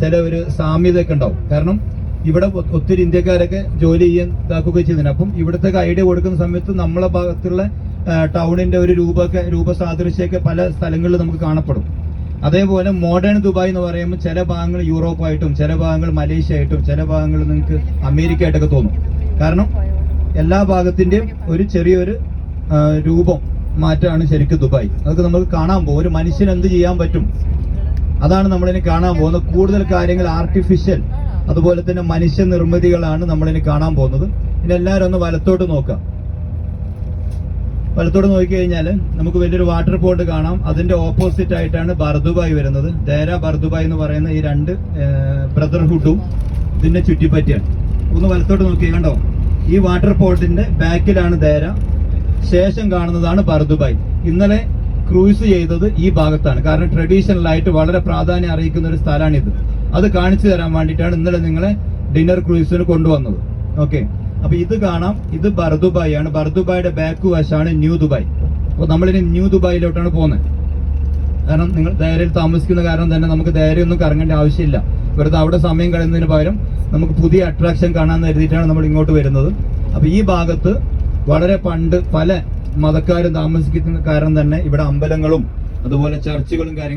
ചില ഒരു സാമ്യതയൊക്കെ ഉണ്ടാവും. കാരണം ഇവിടെ ഒത്തിരി ഇന്ത്യക്കാരൊക്കെ ജോലി ചെയ്യാൻ ഇതാക്കുകയൊക്കെ ചെയ്യുന്നുണ്ട്. അപ്പം ഇവിടുത്തെ ഐഡിയ കൊടുക്കുന്ന സമയത്ത് നമ്മളെ ഭാഗത്തുള്ള ടൗണിന്റെ ഒരു രൂപസാദൃശ്യമൊക്കെ പല സ്ഥലങ്ങളിൽ നമുക്ക് കാണപ്പെടും. അതേപോലെ മോഡേൺ ദുബായ് എന്ന് പറയുമ്പോൾ ചില ഭാഗങ്ങൾ യൂറോപ്പായിട്ടും ചില ഭാഗങ്ങൾ മലേഷ്യ ആയിട്ടും ചില ഭാഗങ്ങൾ നിങ്ങൾക്ക് അമേരിക്ക ആയിട്ടൊക്കെ തോന്നും. കാരണം എല്ലാ ഭാഗത്തിന്റെയും ഒരു ചെറിയൊരു രൂപം മാറ്റമാണ് ശരിക്കും ദുബായ്. അതൊക്കെ നമുക്ക് കാണാൻ പോകും. ഒരു മനുഷ്യന് എന്ത് ചെയ്യാൻ പറ്റും, അതാണ് നമ്മളിനി കാണാൻ പോകുന്നത്. കൂടുതൽ കാര്യങ്ങൾ ആർട്ടിഫിഷ്യൽ അതുപോലെ തന്നെ മനുഷ്യ നിർമ്മിതികളാണ് നമ്മളിനി കാണാൻ പോകുന്നത്. ഇനി എല്ലാവരും ഒന്ന് വലത്തോട്ട് നോക്കാം. വലത്തോട്ട് നോക്കിക്കഴിഞ്ഞാൽ നമുക്ക് വലിയൊരു വാട്ടർ പോണ്ട് കാണാം. അതിന്റെ ഓപ്പോസിറ്റ് ആയിട്ടാണ് ബർദുബായ് വരുന്നത്. ദേര ബർദുബായ് എന്ന് പറയുന്ന ഈ രണ്ട് ബ്രദർഹുഡും ഇതിന്റെ ചുറ്റിപ്പറ്റിയാണ്. ഒന്ന് വലത്തോട്ട് നോക്കി കണ്ടോ, ഈ വാട്ടർ പോണ്ടിന്റെ ബാക്കിലാണ് ദേര, ശേഷം കാണുന്നതാണ് ബർദുബായ്. ഇന്നലെ ക്രൂസ് ചെയ്തത് ഈ ഭാഗത്താണ്. കാരണം ട്രഡീഷണൽ ആയിട്ട് വളരെ പ്രാധാന്യം അറിയിക്കുന്ന ഒരു സ്ഥലമാണിത്. അത് കാണിച്ചു തരാൻ വേണ്ടിയിട്ടാണ് ഇന്നലെ നിങ്ങളെ ഡിന്നർ ക്രൂസിന് കൊണ്ടുവന്നത്. ഓക്കെ, അപ്പൊ ഇത് കാണാം. ഇത് ബർദുബായ് ആണ്. ബർദുബായുടെ ബാക്ക് വശമാണ് ന്യൂ ദുബായ്. അപ്പൊ നമ്മളിനി ന്യൂ ദുബായിലോട്ടാണ് പോകുന്നത്. കാരണം നിങ്ങൾ ധൈര്യയിൽ താമസിക്കുന്ന കാരണം തന്നെ നമുക്ക് ധൈര്യമൊന്നും കറങ്ങേണ്ട ആവശ്യമില്ല. വെറുതെ അവിടെ സമയം കളയുന്നതിന് പകരം നമുക്ക് പുതിയ അട്രാക്ഷൻ കാണാൻ കരുതിയിട്ടാണ് നമ്മൾ ഇങ്ങോട്ട് വരുന്നത്. അപ്പൊ ഈ ഭാഗത്ത് വളരെ പണ്ട് പല മതക്കാരും താമസിക്കുന്ന കാരണം തന്നെ ഇവിടെ അമ്പലങ്ങളും അതുപോലെ ചർച്ചുകളും കാര്യങ്ങളും